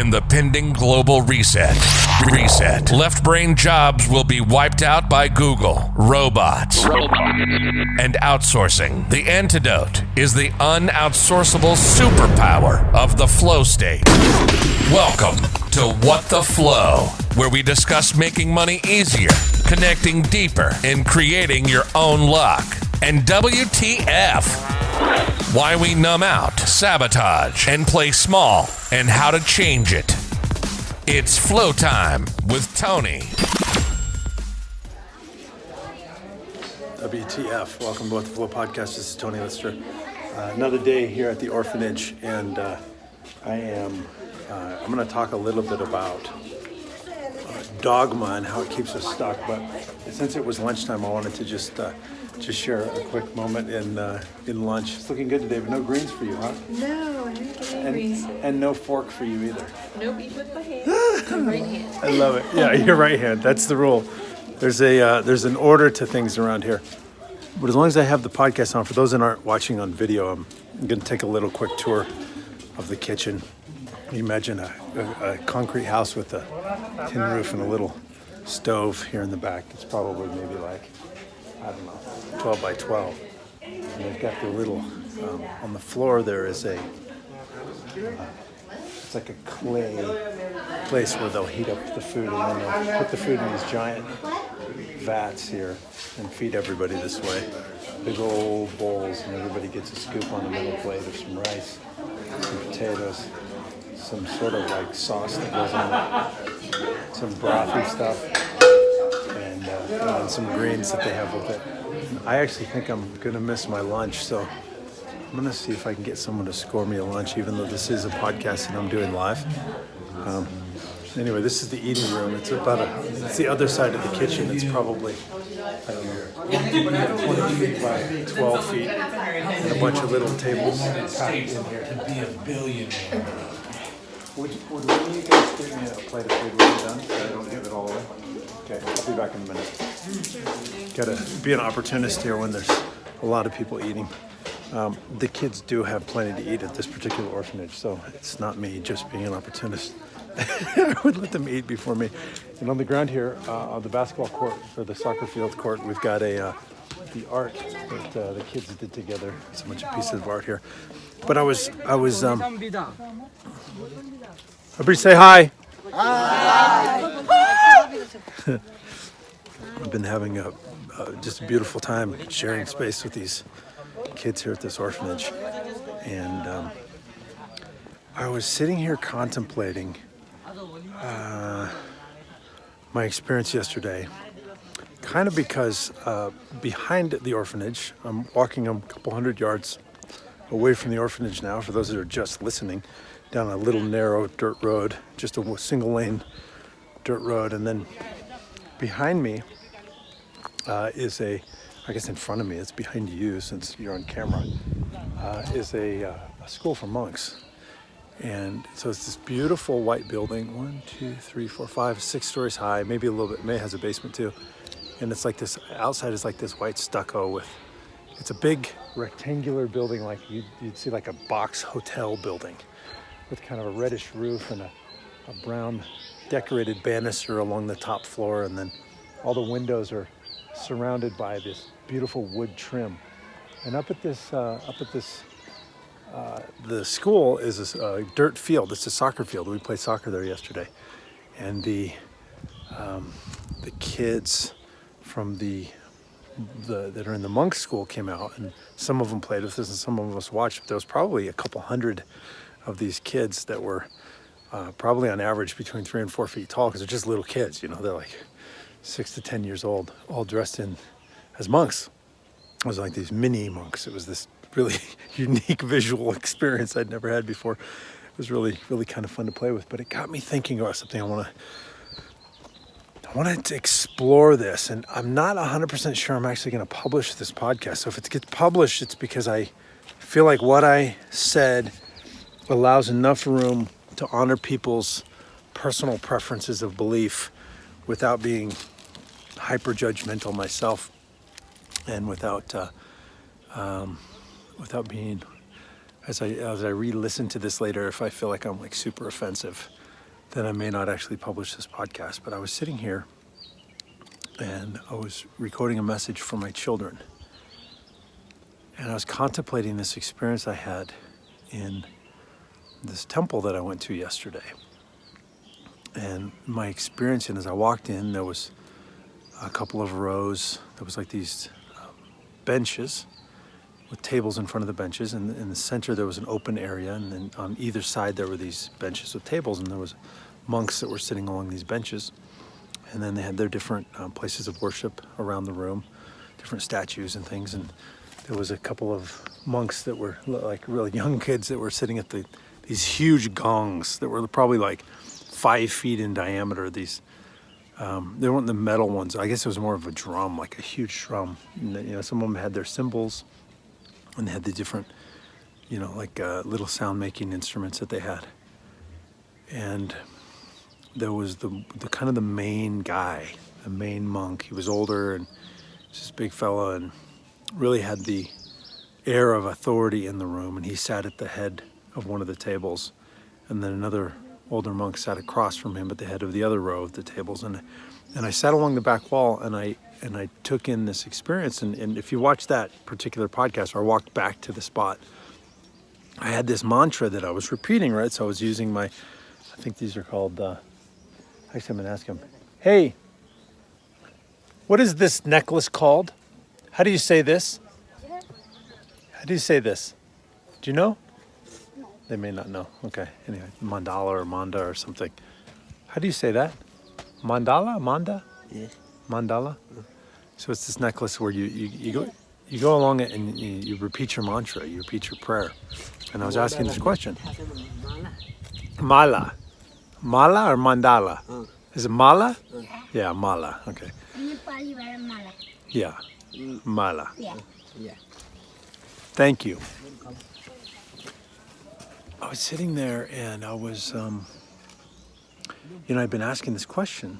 in the pending global reset. Left brain jobs will be wiped out by Google, robots, and outsourcing. The antidote is the unoutsourceable superpower of the flow state. Welcome to What the Flow, where we discuss making money easier, connecting deeper, and creating your own luck. And WTF, why we numb out, sabotage, and play small, and how to change it. It's Flow Time with Tony. WTF, welcome to What the Flow podcast. This is Tony Lister. Another day here at the Orphanage, and I'm going to talk a little bit about dogma and how it keeps us stuck. But since it was lunchtime, I wanted to just share a quick moment in lunch. It's looking good today, but no greens for you, huh? No, I didn't get any greens. And no fork for you either. Nope, eat with my hand. My right hand. I love it. Yeah, your right hand. That's the rule. There's an order to things around here. But as long as I have the podcast on, for those that aren't watching on video, I'm going to take a little quick tour of the kitchen. You imagine a concrete house with a tin roof and a little stove here in the back. It's probably maybe like, I don't know, 12 by 12. And they've got the little, on the floor there is it's like a clay place where they'll heat up the food, and then they'll put the food in these giant vats here and feed everybody this way. Big old bowls, and everybody gets a scoop on the middle plate of some rice, some potatoes, some sort of like sauce that goes on it, some brothy stuff, and some greens that they have with it. I actually think I'm going to miss my lunch, so I'm going to see if I can get someone to score me a lunch, even though this is a podcast and I'm doing live. Anyway, this is the eating room. It's the other side of the kitchen. It's probably, I don't know, 20 feet by 12 feet, and a bunch of little tables packed in here. To be a billionaire. Would one of you guys give me a plate of food when you're done, so I don't give it all away? Okay, I'll be back in a minute. Gotta be an opportunist here when there's a lot of people eating. The kids do have plenty to eat at this particular orphanage, so it's not me just being an opportunist. I would let them eat before me. And on the ground here, on the basketball court, or the soccer field court, we've got the art that the kids did together. It's a bunch of pieces of art here. But I was. Everybody say hi. Hi. I've been having just a beautiful time sharing space with these kids here at this orphanage, and I was sitting here contemplating my experience yesterday, kind of because behind the orphanage, I'm walking a couple hundred yards away from the orphanage now, for those that are just listening, down a little narrow dirt road, just a single lane dirt road, and then behind me is I guess in front of me, it's behind you since you're on camera, is a school for monks. And so it's this beautiful white building, 1, 2, 3, 4, 5, 6 stories high, maybe a little bit, may has a basement too. And it's like this, outside is like this white stucco with, it's a big rectangular building like you'd see like a box hotel building with kind of a reddish roof and a brown decorated banister along the top floor. And then all the windows are surrounded by this beautiful wood trim. And up at this, the school is a dirt field. It's a soccer field. We played soccer there yesterday, and the kids from that are in the Munk School came out, and some of them played with us, and some of us watched. But there was probably a couple hundred of these kids that were probably on average between 3 and 4 feet tall, because they're just little kids. You know, they're like 6 to 10 years old, all dressed in as monks. It was like these mini monks. It was this really unique visual experience I'd never had before. It was really, really kind of fun to play with, but it got me thinking about something. I wanted to explore this, and I'm not 100% sure I'm actually going to publish this podcast. So if it gets published, it's because I feel like what I said allows enough room to honor people's personal preferences of belief without being hyperjudgemental myself, and without being, as I re-listen to this later, if I feel like I'm like super offensive, then I may not actually publish this podcast. But I was sitting here and I was recording a message for my children. And I was contemplating this experience I had in this temple that I went to yesterday. And my experience, and as I walked in, there was a couple of rows. There was like these benches with tables in front of the benches. And in the center, there was an open area. And then on either side, there were these benches with tables. And there was monks that were sitting along these benches. And then they had their different places of worship around the room, different statues and things. And there was a couple of monks that were like really young kids that were sitting at these huge gongs that were probably like 5 feet in diameter. These they weren't the metal ones. I guess it was more of a drum, like a huge drum. And, some of them had their cymbals, and they had the different, like little sound making instruments that they had. And there was the kind of the main guy, the main monk. He was older and was this big fella and really had the air of authority in the room, and he sat at the head of one of the tables, and then another older monk sat across from him at the head of the other row of the tables. And I sat along the back wall, and I took in this experience. And if you watch that particular podcast, or I walked back to the spot, I had this mantra that I was repeating, right? So I was using I think these are called, actually I'm gonna ask him, hey, what is this necklace called? How do you say this? How do you say this? Do you know? No. They may not know. Okay. Anyway, mandala or manda or something. How do you say that? Mandala? Manda? Yes. Mandala? So it's this necklace where you go along it and you repeat your mantra, you repeat your prayer. And I was asking this question. Mala. Mala or mandala? Is it mala? Yeah, mala. Okay. Nepali word mala. Yeah. Mala. Yeah. Thank you. I was sitting there and I was, I'd been asking this question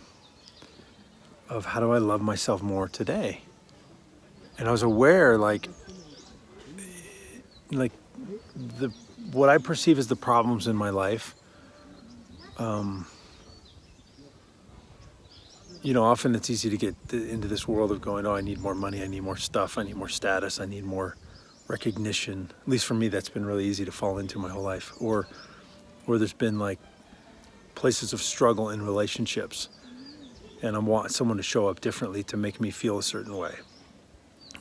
of how do I love myself more today? And I was aware, what I perceive as the problems in my life, often it's easy to get into this world of going, oh, I need more money, I need more stuff, I need more status, I need more recognition. At least for me, that's been really easy to fall into my whole life. Or there's been like places of struggle in relationships, and I want someone to show up differently to make me feel a certain way.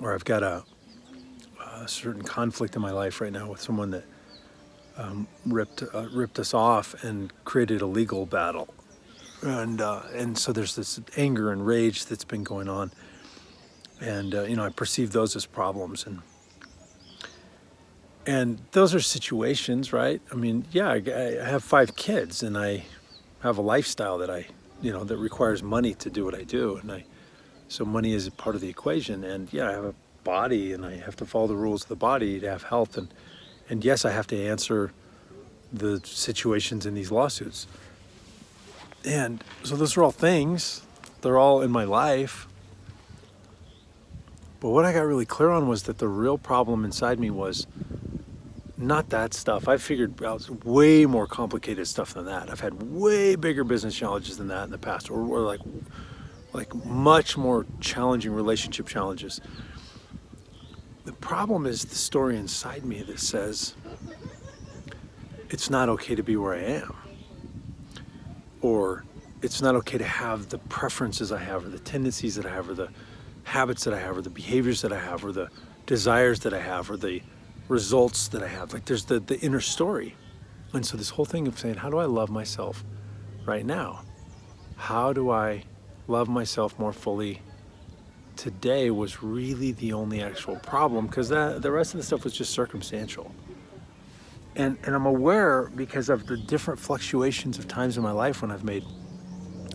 Or I've got a certain conflict in my life right now with someone that ripped us off and created a legal battle. And so there's this anger and rage that's been going on, and I perceive those as problems, and those are situations, right? I mean, yeah, I have 5 kids, and I have a lifestyle that that requires money to do what I do, so money is a part of the equation, and yeah, I have a body, and I have to follow the rules of the body to have health, and yes, I have to answer the situations in these lawsuits. And so those are all things, they're all in my life. But what I got really clear on was that the real problem inside me was not that stuff. I figured out way more complicated stuff than that. I've had way bigger business challenges than that in the past, or like much more challenging relationship challenges. The problem is the story inside me that says it's not okay to be where I am. Or it's not okay to have the preferences I have, or the tendencies that I have, or the habits that I have, or the behaviors that I have, or the desires that I have, or the results that I have. Like there's the inner story. And so this whole thing of saying, how do I love myself right now? How do I love myself more fully today was really the only actual problem, because the rest of the stuff was just circumstantial. And I'm aware, because of the different fluctuations of times in my life when I've made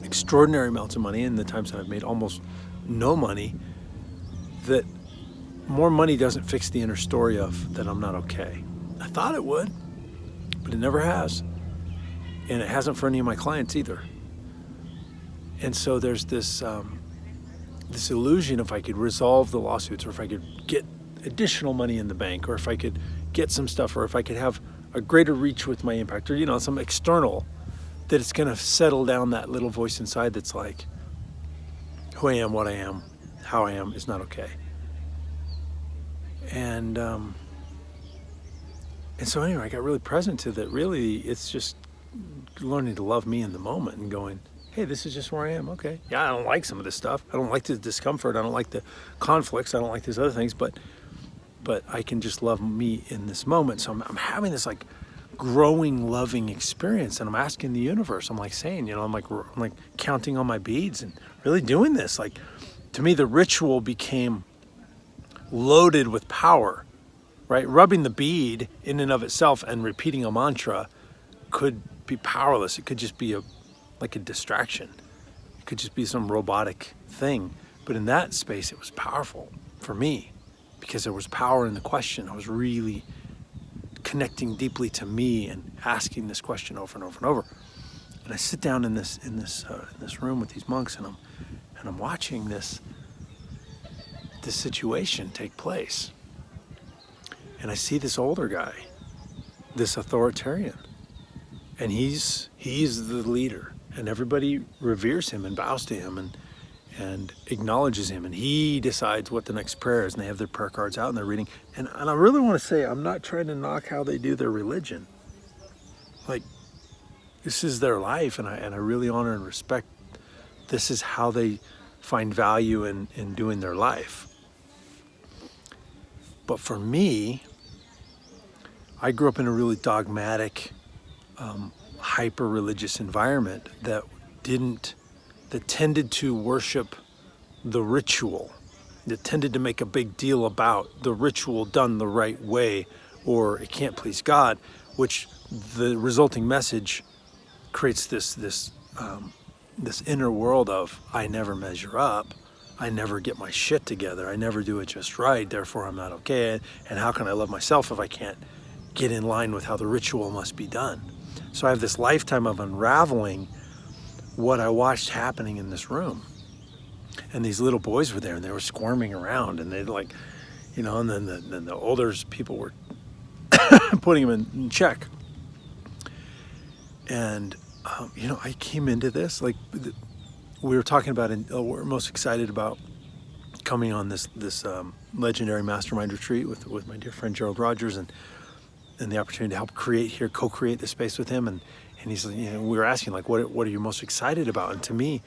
extraordinary amounts of money and the times that I've made almost no money, that more money doesn't fix the inner story of that I'm not okay. I thought it would, but it never has. And it hasn't for any of my clients either. And so there's this illusion, if I could resolve the lawsuits, or if I could get additional money in the bank, or if I could get some stuff, or if I could have a greater reach with my impact, or some external that it's going to settle down that little voice inside that's like, who I am, what I am, how I am is not okay. And so anyway, I got really present to that. Really, it's just learning to love me in the moment and going, hey, this is just where I am. Okay. Yeah, I don't like some of this stuff. I don't like the discomfort. I don't like the conflicts. I don't like these other things, but I can just love me in this moment. So I'm having this like growing, loving experience, and I'm asking the universe. I'm like saying, I'm like counting on my beads and really doing this. Like, to me, the ritual became loaded with power, right? Rubbing the bead in and of itself and repeating a mantra could be powerless. It could just be like a distraction. It could just be some robotic thing. But in that space, it was powerful for me because there was power in the question. I was really connecting deeply to me and asking this question over and over and over. And I sit down in this room with these monks, and I'm watching this situation take place. And I see this older guy, this authoritarian, and he's the leader, and everybody reveres him and bows to him and acknowledges him, and he decides what the next prayer is, and they have their prayer cards out and they're reading. And I really want to say, I'm not trying to knock how they do their religion. Like, this is their life, and I really honor and respect. This is how they find value in doing their life. But for me, I grew up in a really dogmatic, hyper-religious environment that tended to worship the ritual, that tended to make a big deal about the ritual done the right way, or it can't please God, which the resulting message creates this inner world of, I never measure up, I never get my shit together, I never do it just right, therefore I'm not okay, and how can I love myself if I can't get in line with how the ritual must be done? So I have this lifetime of unraveling what I watched happening in this room. And these little boys were there, and they were squirming around, and they'd like, and then the older people were putting them in check. And, I came into this, like, we were talking about, we're most excited about coming on this legendary Mastermind Retreat with my dear friend Gerald Rogers, and the opportunity to help co-create this space with him. And he's, we were asking, like, what are you most excited about? And to me,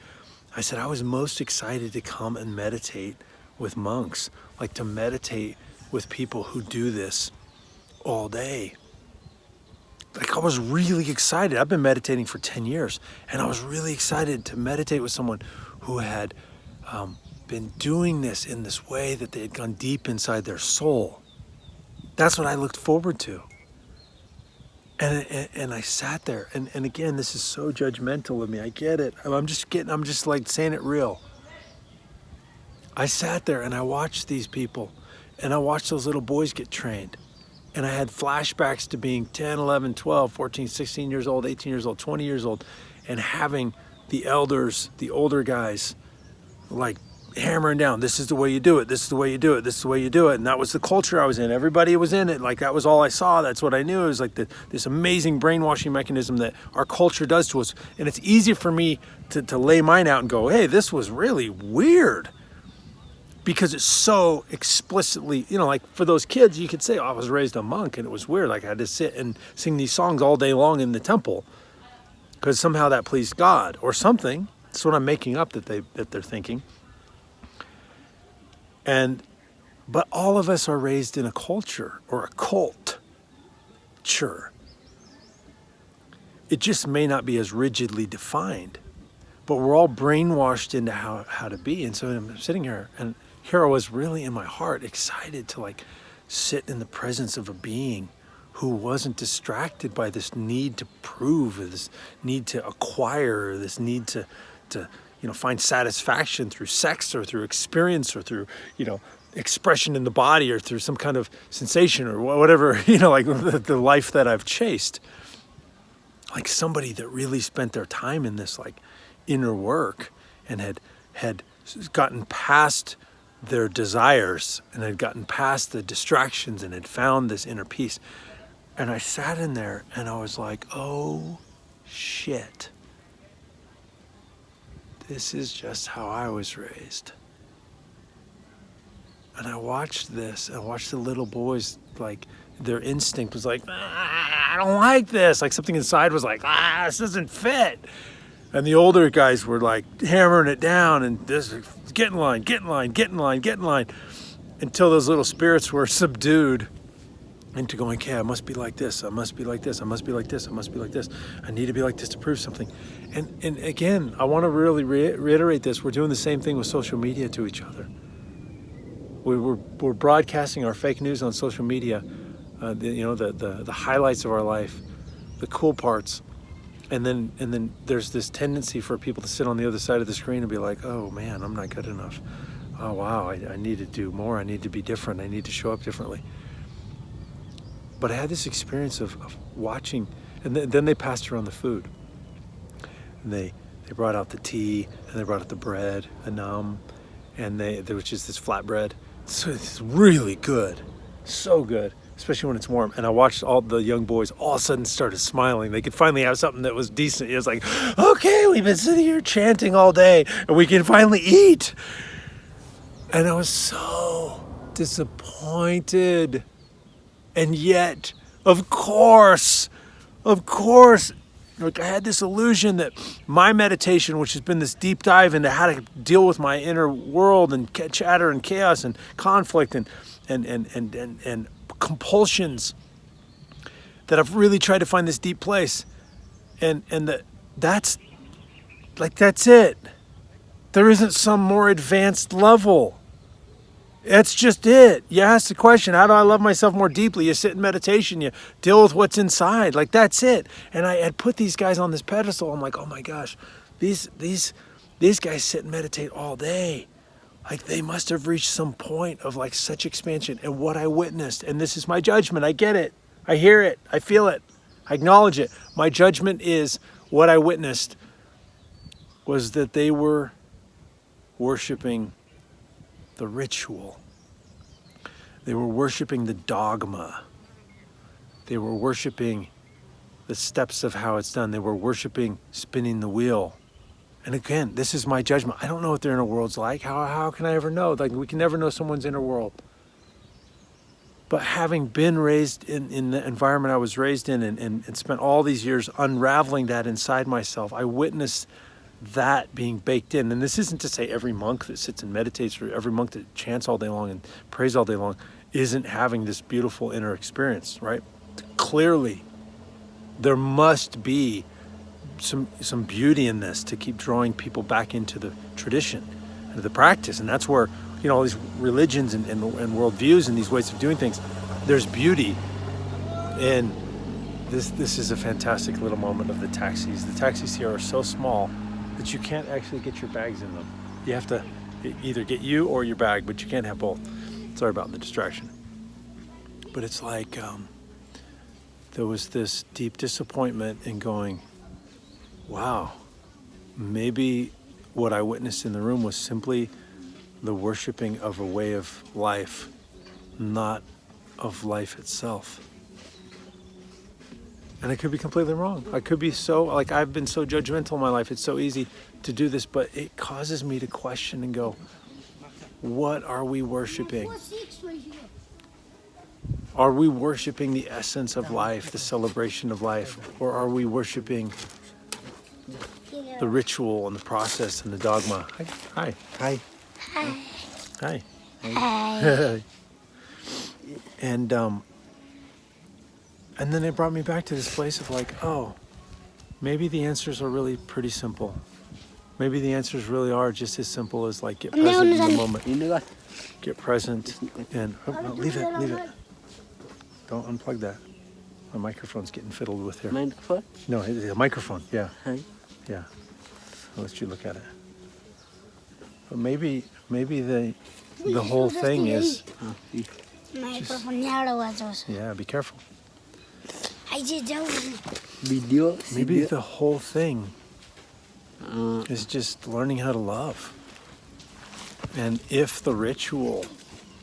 I said, I was most excited to come and meditate with monks, like to meditate with people who do this all day. Like, I was really excited. I've been meditating for 10 years, and I was really excited to meditate with someone who had been doing this in this way that they had gone deep inside their soul. That's what I looked forward to. And I sat there, and again, this is so judgmental of me. I get it. I'm just like saying it real. I sat there and I watched these people, and I watched those little boys get trained. And I had flashbacks to being 10, 11, 12, 14, 16 years old, 18 years old, 20 years old, and having the elders, the older guys, like hammering down, this is the way you do it, this is the way you do it, this is the way you do it. And that was the culture I was in. Everybody was in it. Like, that was all I saw. That's what I knew. It was like this amazing brainwashing mechanism that our culture does to us. And it's easy for me to lay mine out and go, hey, this was really weird. Because it's so explicitly, like for those kids, you could say, I was raised a monk and it was weird. Like, I had to sit and sing these songs all day long in the temple because somehow that pleased God or something. That's what I'm making up that they're thinking. But all of us are raised in a culture or a culture. It just may not be as rigidly defined, but we're all brainwashed into how to be. And so I'm sitting here, and here I was really in my heart excited to like sit in the presence of a being who wasn't distracted by this need to prove, or this need to acquire, or this need to find satisfaction through sex or through experience or through, expression in the body or through some kind of sensation or whatever, like the life that I've chased. Like somebody that really spent their time in this like inner work and had gotten past their desires and had gotten past the distractions and had found this inner peace. And I sat in there and I was like, oh shit. this is just how I was raised. And I watched this, and I watched the little boys, like, their instinct was like, I don't like this. Like, something inside was like, this doesn't fit. And the older guys were like hammering it down, and this, get in line, get in line, get in line, get in line, until those little spirits were subdued into going, okay, I must be like this, I must be like this, I must be like this, I must be like this. I need to be like this to prove something. And again, I want to really reiterate this. We're doing the same thing with social media to each other. We're broadcasting our fake news on social media, the highlights of our life, the cool parts. And then there's this tendency for people to sit on the other side of the screen and be like, oh man, I'm not good enough. Oh wow, I need to do more. I need to be different. I need to show up differently. But I had this experience of watching, and then they passed around the food. And they brought out the tea, and they brought out the bread, and there was just this flatbread. So it's really good, so good, especially when it's warm. And I watched all the young boys all of a sudden started smiling. They could finally have something that was decent. It was like, okay, we've been sitting here chanting all day, and we can finally eat. And I was so disappointed. And yet, of course, like I had this illusion that my meditation, which has been this deep dive into how to deal with my inner world and chatter and chaos and conflict and compulsions, that I've really tried to find this deep place, and that's it. There isn't some more advanced level. That's just it. You ask the question, how do I love myself more deeply? You sit in meditation, you deal with what's inside. Like, that's it. And I had put these guys on this pedestal. I'm like, oh my gosh, these guys sit and meditate all day. Like, they must have reached some point of like such expansion. And what I witnessed, and this is my judgment, I get it, I hear it, I feel it, I acknowledge it. My judgment is what I witnessed was that they were worshiping the ritual. They were worshiping the dogma. They were worshiping the steps of how it's done. They were worshiping spinning the wheel. And again, this is my judgment. I don't know what their inner world's like. How can I ever know? Like, we can never know someone's inner world. But having been raised in the environment I was raised in and spent all these years unraveling that inside myself, I witnessed that being baked in. And this isn't to say every monk that sits and meditates or every monk that chants all day long and prays all day long isn't having this beautiful inner experience, right? Clearly, there must be some beauty in this to keep drawing people back into the tradition and the practice. And that's where, all these religions and worldviews and these ways of doing things, there's beauty. And this is a fantastic little moment of the taxis. The taxis here are so small that you can't actually get your bags in them. You have to either get you or your bag, but you can't have both. Sorry about the distraction. But it's like there was this deep disappointment in going, wow, maybe what I witnessed in the room was simply the worshiping of a way of life, not of life itself. And I could be completely wrong. I could be I've been so judgmental in my life. It's so easy to do this, but it causes me to question and go, what are we worshiping? Are we worshiping the essence of life, the celebration of life? Or are we worshiping the ritual and the process and the dogma? Hi. Hi. Hi. Hi. Hi. And then it brought me back to this place of like, oh, maybe the answers are really pretty simple. Maybe the answers really are just as simple as like get present in the moment. Get present and leave it. Don't unplug that. My microphone's getting fiddled with here. Microphone? No, the microphone. Yeah. Hi. Yeah. I'll let you look at it. But maybe the whole thing is. Yeah, be careful. Video. Maybe the whole thing is just learning how to love. And if the ritual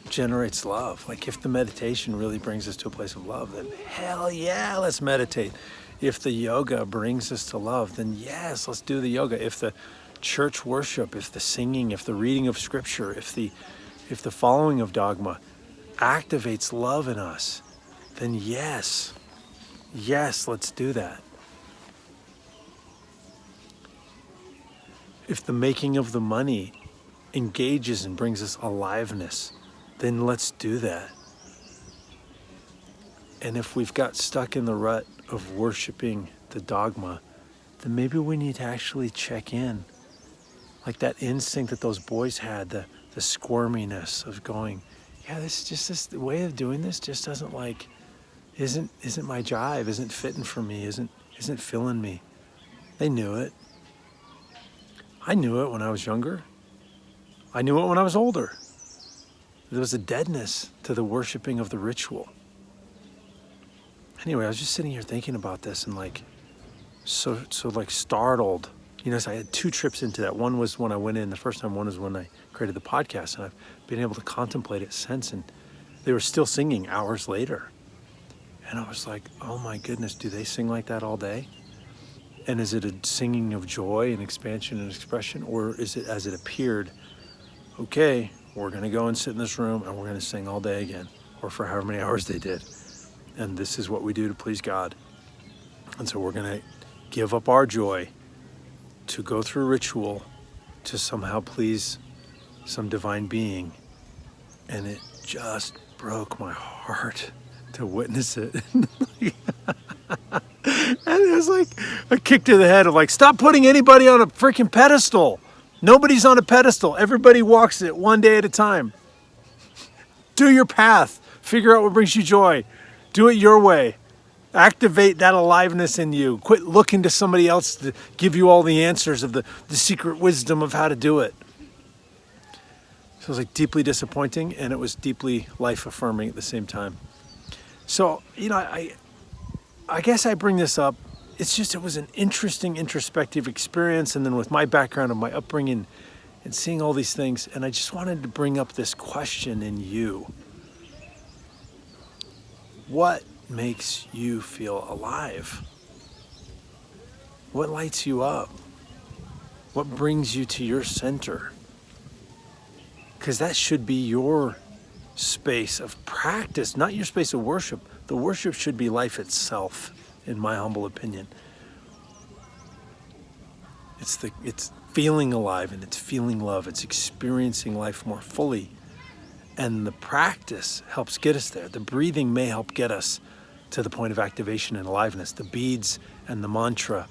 generates love, like if the meditation really brings us to a place of love, then hell yeah, let's meditate. If the yoga brings us to love, then yes, let's do the yoga. If the church worship, if the singing, if the reading of scripture, if the following of dogma activates love in us, then yes, let's do that. If the making of the money engages and brings us aliveness, then let's do that. And if we've got stuck in the rut of worshiping the dogma, then maybe we need to actually check in. Like that instinct that those boys had, the squirminess of going, yeah, this way of doing this just doesn't isn't my jive, isn't fitting for me, isn't filling me. They knew it. I knew it when I was younger. I knew it when I was older. There was a deadness to the worshiping of the ritual. Anyway, I was just sitting here thinking about this and so startled. So I had 2 trips into that. One was when I went in the first time, one was when I created the podcast, and I've been able to contemplate it since, and they were still singing hours later. And I was like, oh my goodness, do they sing like that all day? And is it a singing of joy and expansion and expression, or is it as it appeared, okay, we're going to go and sit in this room and we're going to sing all day again, or for however many hours they did. And this is what we do to please God. And so we're going to give up our joy to go through ritual to somehow please some divine being. And it just broke my heart to witness it. And it was like a kick to the head of stop putting anybody on a freaking pedestal. Nobody's on a pedestal. Everybody walks it one day at a time. Do your path. Figure out what brings you joy. Do it your way. Activate that aliveness in you. Quit looking to somebody else to give you all the answers of the secret wisdom of how to do it. So it was deeply disappointing, and it was deeply life-affirming at the same time. So, I guess I bring this up. It was an interesting introspective experience, and then with my background and my upbringing and seeing all these things, and I just wanted to bring up this question in you. What makes you feel alive? What lights you up? What brings you to your center? Because that should be your space of practice, not your space of worship. The worship should be life itself, in my humble opinion. It's feeling alive, and it's feeling love. It's experiencing life more fully. And the practice helps get us there. The breathing may help get us to the point of activation and aliveness. The beads and the mantra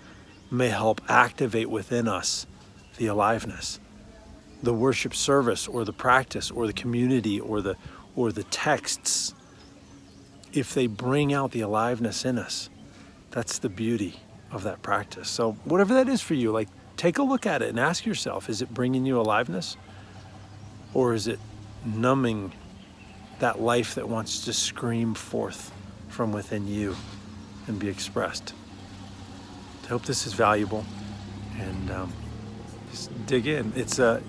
may help activate within us the aliveness. The worship service or the practice or the community or the texts, if they bring out the aliveness in us, that's the beauty of that practice. So whatever that is for you, take a look at it and ask yourself, is it bringing you aliveness? Or is it numbing that life that wants to scream forth from within you and be expressed? I hope this is valuable, and just dig in.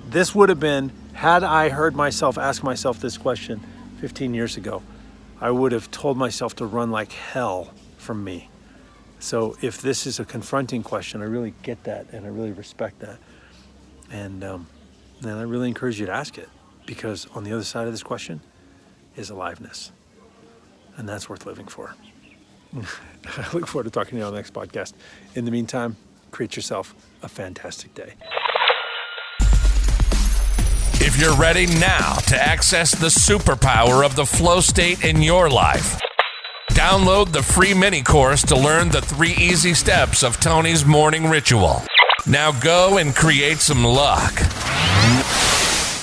This would have been, had I heard myself ask myself this question 15 years ago, I would have told myself to run like hell from me. So if this is a confronting question, I really get that, and I really respect that. And I really encourage you to ask it, because on the other side of this question is aliveness. And that's worth living for. I look forward to talking to you on the next podcast. In the meantime, create yourself a fantastic day. If you're ready now to access the superpower of the flow state in your life, download the free mini course to learn the 3 easy steps of Tony's morning ritual. Now go and create some luck.